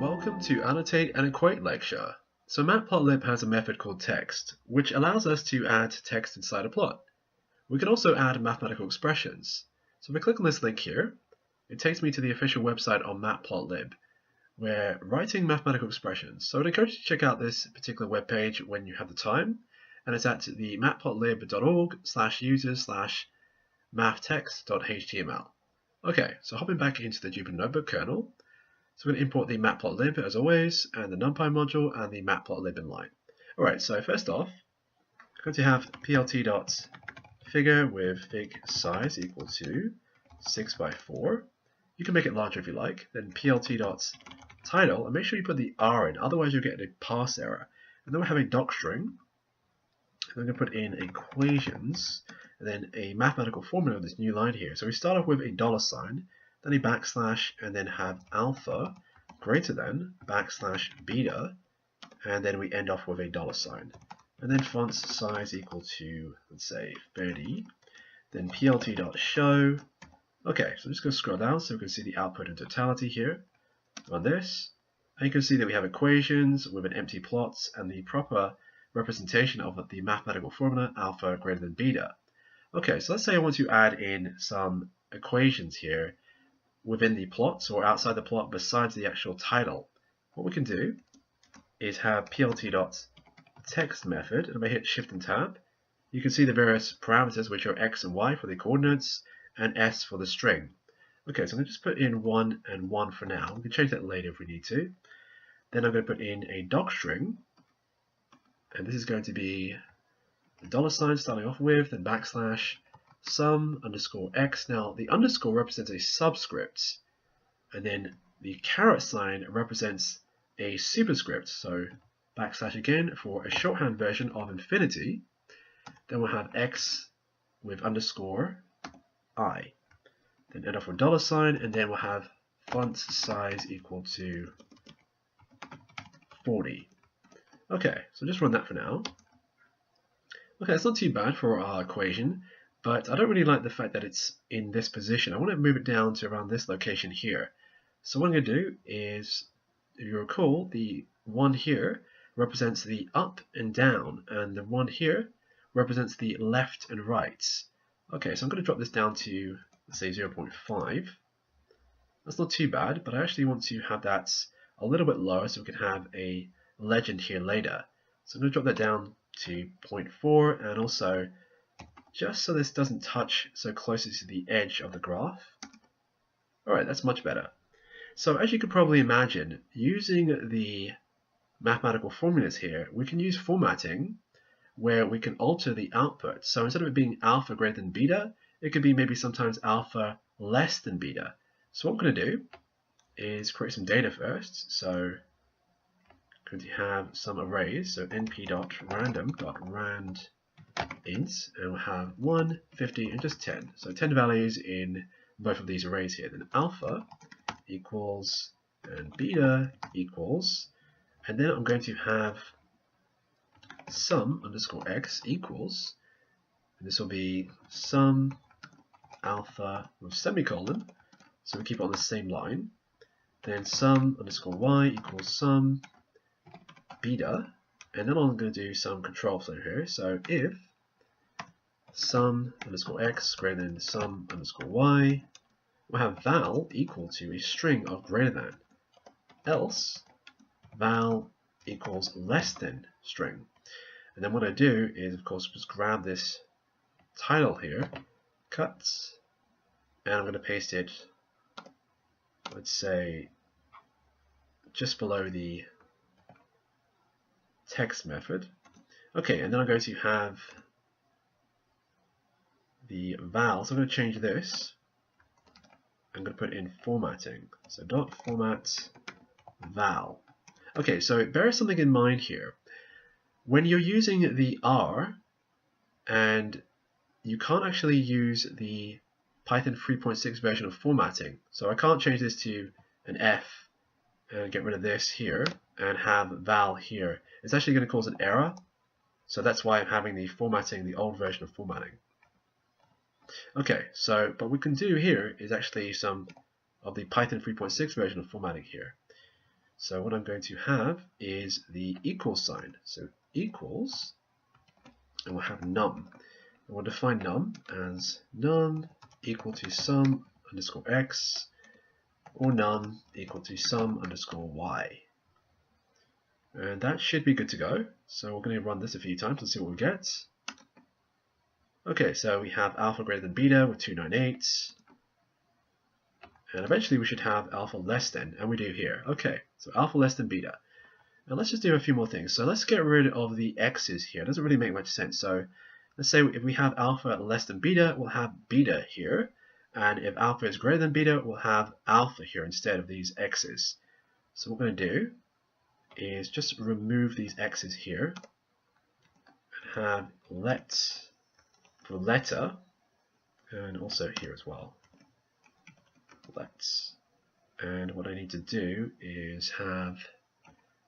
Welcome to Annotate and Equate lecture. So Matplotlib has a method called text, which allows us to add text inside a plot. We can also add mathematical expressions. So if I click on this link here, it takes me to the official website on Matplotlib, where writing mathematical expressions. So I'd encourage you to check out this particular web page when you have the time, and it's at the matplotlib.org/users/mathtext.html. Okay, so hopping back into the Jupyter Notebook kernel. So we're going to import the Matplotlib as always, and the NumPy module, and the Matplotlib inline. Alright, so first off, I'm going to have plt.figure with fig size equal to 6x4. You can make it larger if you like. Then plt.title, and make sure you put the R in, otherwise you'll get a parse error. And then we'll have a docstring, and I'm going to put in equations, and then a mathematical formula of this new line here. So we start off with a $, then a backslash, and then have alpha greater than backslash beta, and then we end off with a $. And then font size equal to, let's say, 30. Then plt.show. Okay, so I'm just going to scroll down so we can see the output in totality here on this. And you can see that we have equations with an empty plot and the proper representation of the mathematical formula alpha greater than beta. Okay, so let's say I want to add in some equations here within the plot or outside the plot besides the actual title. What we can do is have plt.text method, and if I hit shift and tab, you can see the various parameters, which are x and y for the coordinates and s for the string. Okay, so I'm going to just put in 1 and 1 for now. We can change that later if we need to. Then I'm going to put in a docstring, and this is going to be the $, starting off with, then backslash sum underscore x. Now the underscore represents a subscript, and then the caret sign represents a superscript. So backslash again for a shorthand version of infinity. Then we'll have x with underscore I. Then end off with $, and then we'll have font size equal to 40. Okay, so just run that for now. Okay, it's not too bad for our equation, but I don't really like the fact that it's in this position. I want to move it down to around this location here. So what I'm going to do is, if you recall, the one here represents the up and down, and the one here represents the left and right. Okay, so I'm going to drop this down to, let's say, 0.5. That's not too bad, but I actually want to have that a little bit lower so we can have a legend here later. So I'm going to drop that down to 0.4, and also just so this doesn't touch so closely to the edge of the graph. Alright, that's much better. So as you could probably imagine, using the mathematical formulas here, we can use formatting where we can alter the output. So instead of it being alpha greater than beta, it could be maybe sometimes alpha less than beta. So what I'm going to do is create some data first. So I'm going to have some arrays. So np.random.rand int, and we'll have 1, 50, and just 10. So 10 values in both of these arrays here. Then alpha equals and beta equals, and then I'm going to have sum underscore x equals, and this will be sum alpha with semicolon, so we keep it on the same line. Then sum underscore y equals sum beta, and then I'm going to do some control flow here. So if sum underscore x greater than sum underscore y, we'll have val equal to a string of greater than, else val equals less than string. And then what I do is, of course, just grab this title here, cut, and I'm going to paste it, let's say, just below the text method. Okay, and then I'm going to have the val, so I'm going to change this. I'm going to put in formatting. So dot format val. Okay, so bear something in mind here. When you're using the R, and you can't actually use the Python 3.6 version of formatting, so I can't change this to an F and get rid of this here and have val here. It's actually going to cause an error, so that's why I'm having the formatting, the old version of formatting. Okay, so what we can do here is actually some of the Python 3.6 version of formatting here. So what I'm going to have is the equal sign. So equals, and we'll have num. And we'll define num as num equal to sum underscore x, or num equal to sum underscore y. And that should be good to go. So we're going to run this a few times and see what we get. Okay, so we have alpha greater than beta with 298. And eventually we should have alpha less than, and we do here. Okay, so alpha less than beta. Now let's just do a few more things. So let's get rid of the x's here. It doesn't really make much sense. So let's say if we have alpha less than beta, we'll have beta here. And if alpha is greater than beta, we'll have alpha here instead of these x's. So what we're going to do is just remove these x's here and have let for letter, and also here as well. Let's. And what I need to do is have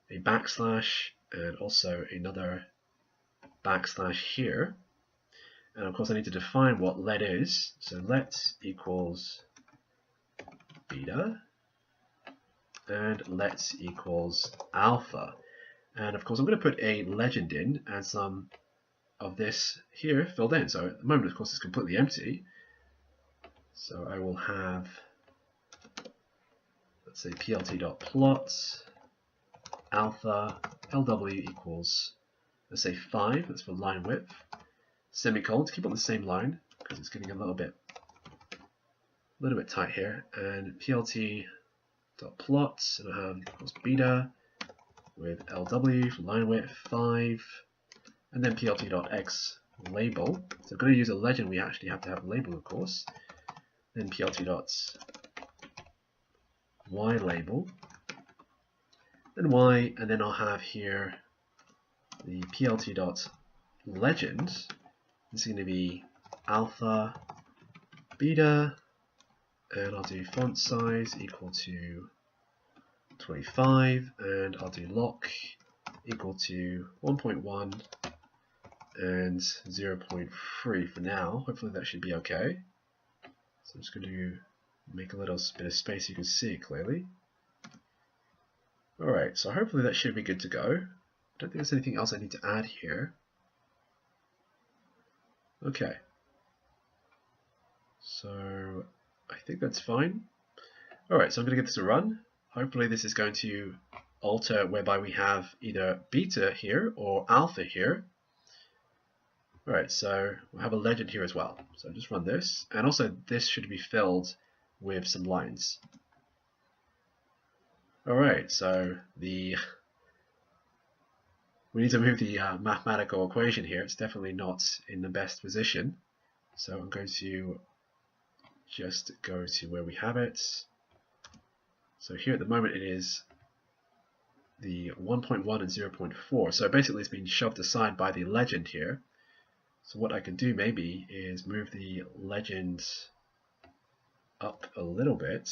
a backslash and also another backslash here. And of course I need to define what let is. So let equals beta and let equals alpha. And of course I'm going to put a legend in and some of this here filled in. So at the moment of course it's completely empty. So I will have, let's say plt.plot alpha lw equals, let's say 5, that's for line width, semicolon to keep on the same line because it's getting a little bit tight here, and plt.plot, and I have equals beta with lw for line width 5, and then plt.x label. So I'm going to use a legend, we actually have to have a label of course, then plt.y label, then y, and then I'll have here the plt.legend. This is going to be alpha, beta, and I'll do font size equal to 25, and I'll do lock equal to 1.1 and 0.3 for now. Hopefully that should be okay. So I'm just going to make a little bit of space so you can see it clearly. Alright, so hopefully that should be good to go. I don't think there's anything else I need to add here. Okay. So I think that's fine. Alright, so I'm going to give this a run. Hopefully this is going to alter whereby we have either beta here or alpha here. Alright, so we'll have a legend here as well. So just run this, and also this should be filled with some lines. Alright, so we need to move the mathematical equation here. It's definitely not in the best position. So I'm going to just go to where we have it. So here at the moment it is the 1.1 and 0.4. So basically it's been shoved aside by the legend here. So what I can do maybe is move the legend up a little bit.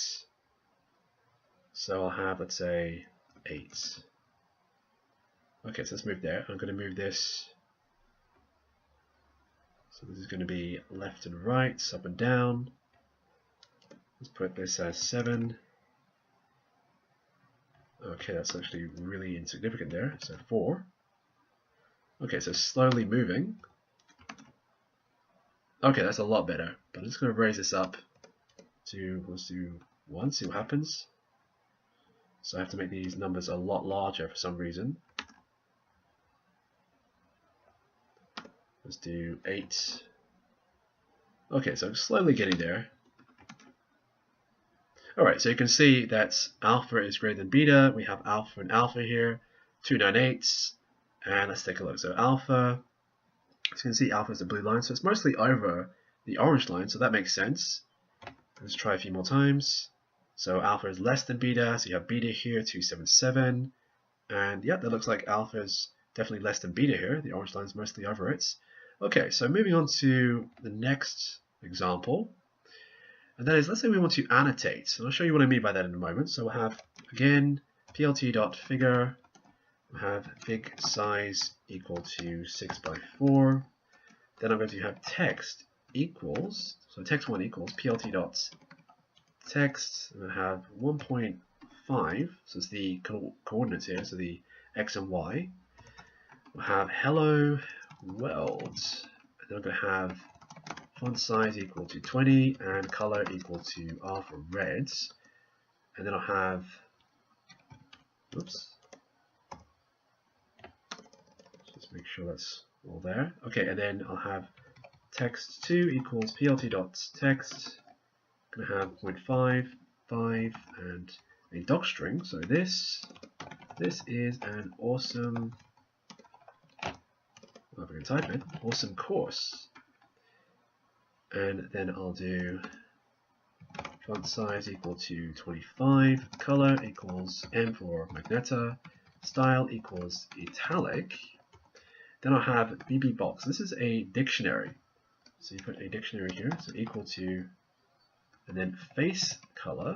So I'll have, let's say, 8. Okay, so let's move there. I'm going to move this. So this is going to be left and right, up and down. Let's put this as 7. Okay, that's actually really insignificant there. So 4. Okay, so slowly moving. Okay, that's a lot better. But I'm just going to raise this up to, let's do 1, see what happens. So I have to make these numbers a lot larger for some reason. Let's do 8. Okay, so I'm slowly getting there. Alright, so you can see that alpha is greater than beta. We have alpha and alpha here, 298. And let's take a look. So alpha, so you can see alpha is the blue line, so it's mostly over the orange line, so that makes sense. Let's try a few more times. So alpha is less than beta, so you have beta here, 277. And yeah, that looks like alpha is definitely less than beta here. The orange line is mostly over it. Okay, so moving on to the next example. And that is, let's say we want to annotate. And I'll show you what I mean by that in a moment. So we'll have, again, plt.figure. We'll have fig size equal to 6 by 4. Then I'm going to have text equals, so text1 equals plt.text, and I have 1.5, so it's the coordinates here, so the x and y. We'll have hello world, and then I'm going to have font size equal to 20 and color equal to R for red, and then I'll have, oops, just make sure that's all there. Okay, and then I'll have text2 equals plt.text. I'm going to have 0.5, 5, and a doc string. So this is an awesome, if I can type it, awesome course. And then I'll do font size equal to 25, color equals M for Magneta, style equals italic. Then I'll have BB box. This is a dictionary. So you put a dictionary here, so equal to, and then face color.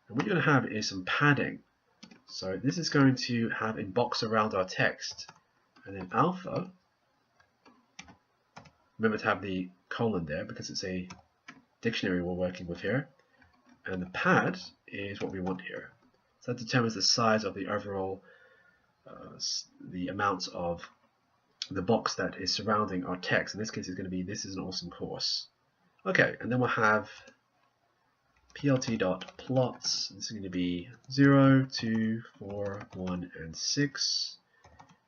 And what you're going to have is some padding. So this is going to have a box around our text. And then alpha, remember to have the colon there because it's a dictionary we're working with here. And the pad is what we want here. So that determines the size of the overall, the amount of the box that is surrounding our text. In this case, it's going to be, this is an awesome course. Okay, and then we'll have plt.plots. This is going to be 0, 2, 4, 1, and 6.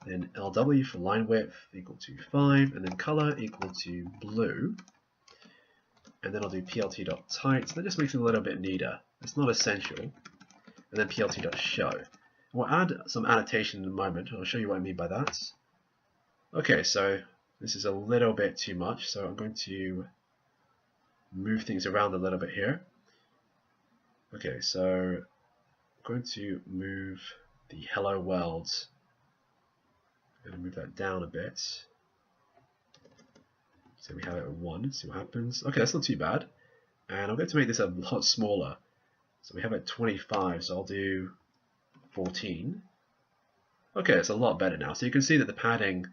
Then LW for line width equal to 5, and then color equal to blue. And then I'll do plt.tight. So that just makes it a little bit neater. It's not essential. And then plt.show. We'll add some annotation in a moment. I'll show you what I mean by that. Okay, so this is a little bit too much, so I'm going to move things around a little bit here. Okay, so I'm going to move the hello world. I'm going to move that down a bit. So we have it at 1, see what happens. Okay, that's not too bad. And I'm going to make this a lot smaller. So we have it at 25, so I'll do 14. Okay, it's a lot better now. So you can see that the padding,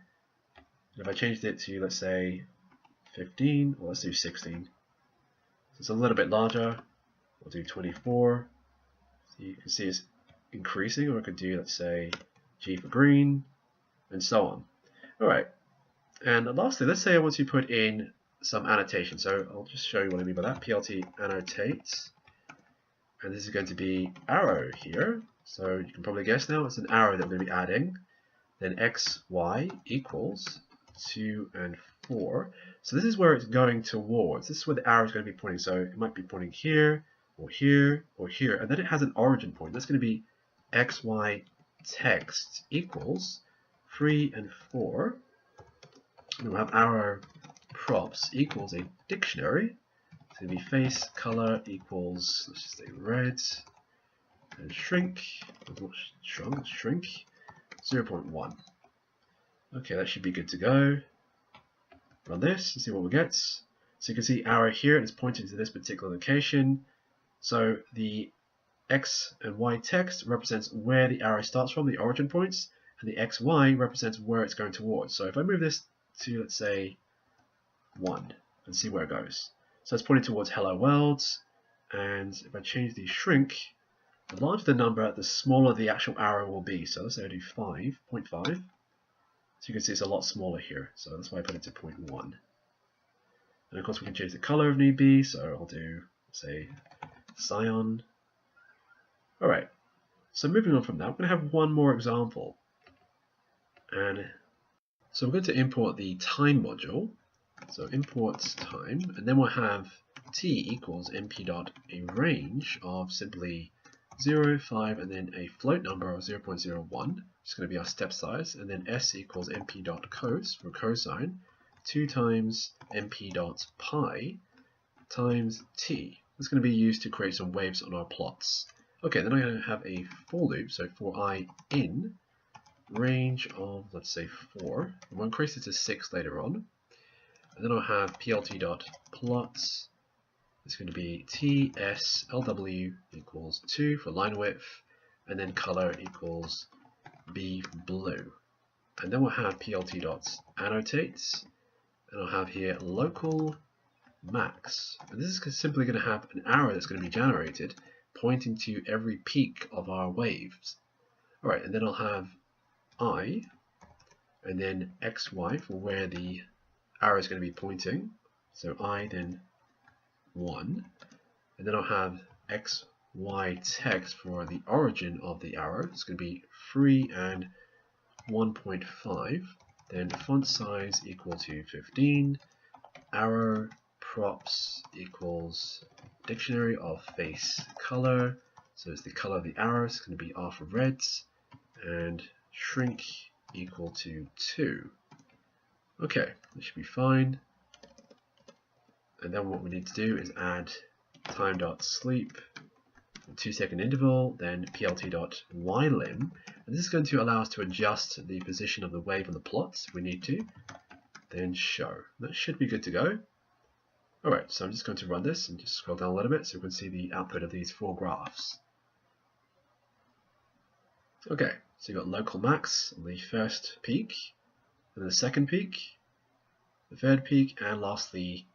if I changed it to, let's say, 15, or let's do 16. So it's a little bit larger. We'll do 24. So you can see it's increasing, or I could do, let's say, G for green, and so on. Alright, and lastly, let's say I want to put in some annotation. So I'll just show you what I mean by that. Plt annotate, and this is going to be arrow here. So you can probably guess now it's an arrow that we're going to be adding. Then x, y equals 2 and 4. So this is where it's going towards. This is where the arrow is going to be pointing. So it might be pointing here, or here, or here. And then it has an origin point. That's going to be x, y text equals 3 and 4. And we'll have arrow props equals a dictionary. It's going to be face color equals, let's just say red, and shrink, not shrunk, shrink, 0.1. Okay, that should be good to go. Run this and see what we get. So you can see arrow here, it's pointing to this particular location. So the x and y text represents where the arrow starts from, the origin points, and the xy represents where it's going towards. So if I move this to, let's say, 1, and see where it goes. So it's pointing towards hello world, and if I change the shrink, the larger the number, the smaller the actual arrow will be. So let's say I do 5.5. So you can see it's a lot smaller here. So that's why I put it to 0.1. And of course we can change the color if need be. So I'll do, say, cyan. Alright, so moving on from that, we're going to have one more example. And so we're going to import the time module. So import time, and then we'll have t equals mp.arange of simply 0, 5, and then a float number of 0.01, which is going to be our step size, and then s equals mp.cos for cosine, 2 times mp.pi times t. That's going to be used to create some waves on our plots. Okay, then I'm going to have a for loop, so for I in range of, let's say, 4, and we'll increase it to 6 later on. And then I'll have plt.plots. It's going to be TSLW equals 2 for line width, and then color equals B blue. And then we'll have plt.annotate, and I'll have here local max. And this is simply going to have an arrow that's going to be generated pointing to every peak of our waves. Alright, and then I'll have I, and then xy for where the arrow is going to be pointing. So I, then 1, and then I'll have xy text for the origin of the arrow. It's going to be 3 and 1.5. Then font size equal to 15. Arrow props equals dictionary of face color. So it's the color of the arrow. It's going to be R for reds. And shrink equal to 2. Okay, this should be fine. And then what we need to do is add time.sleep, 2-second interval, then plt.ylim. And this is going to allow us to adjust the position of the wave on the plots if we need to. Then show. That should be good to go. Alright, so I'm just going to run this and just scroll down a little bit so we can see the output of these 4 graphs. Okay, so you've got local max on the first peak, and the second peak, the third peak, and lastly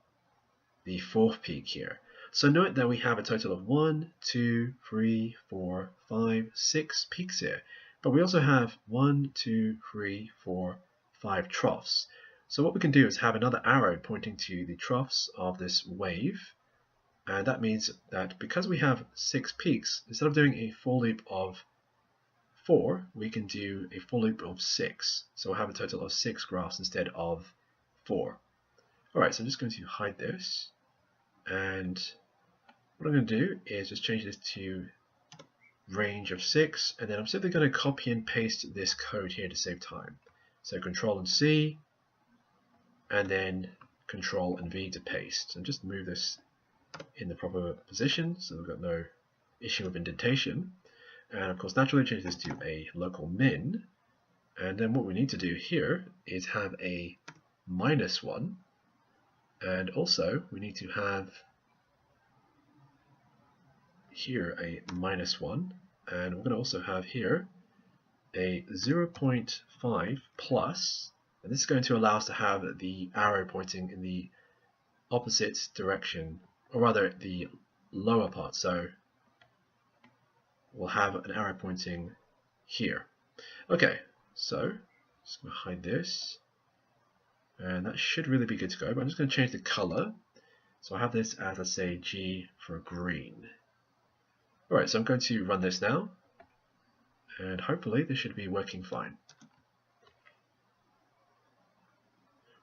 the fourth peak here. So note that we have a total of 1, 2, 3, 4, 5, 6 peaks here. But we also have 1, 2, 3, 4, 5 troughs. So what we can do is have another arrow pointing to the troughs of this wave. And that means that because we have 6 peaks, instead of doing a for loop of 4, we can do a for loop of 6. So we'll have a total of 6 graphs instead of 4. Alright, so I'm just going to hide this. And what I'm going to do is just change this to range of 6, and then I'm simply going to copy and paste this code here to save time. So Control and C, and then Control and V to paste. And just move this in the proper position so we've got no issue of indentation. And of course, naturally change this to a local min. And then what we need to do here is have a -1. And also, we need to have here a -1, and we're going to also have here a 0.5 plus, and this is going to allow us to have the arrow pointing in the opposite direction, or rather the lower part. So we'll have an arrow pointing here. Okay, so just going to hide this. And that should really be good to go, but I'm just going to change the color. So I have this as, let's say, G for green. Alright, so I'm going to run this now, and hopefully this should be working fine.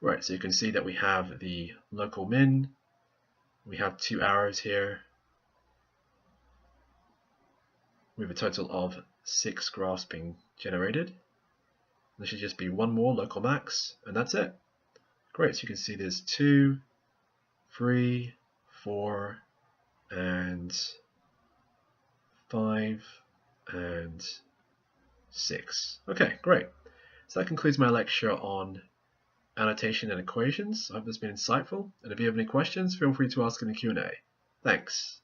Right, so you can see that we have the local min, we have 2 arrows here, we have a total of 6 graphs being generated. There should just be 1 more local max, and that's it. Great, so you can see there's 2, 3, 4, and 5, and 6. Okay, great. So that concludes my lecture on annotation and equations. I hope this has been insightful, and if you have any questions, feel free to ask in the Q&A. Thanks.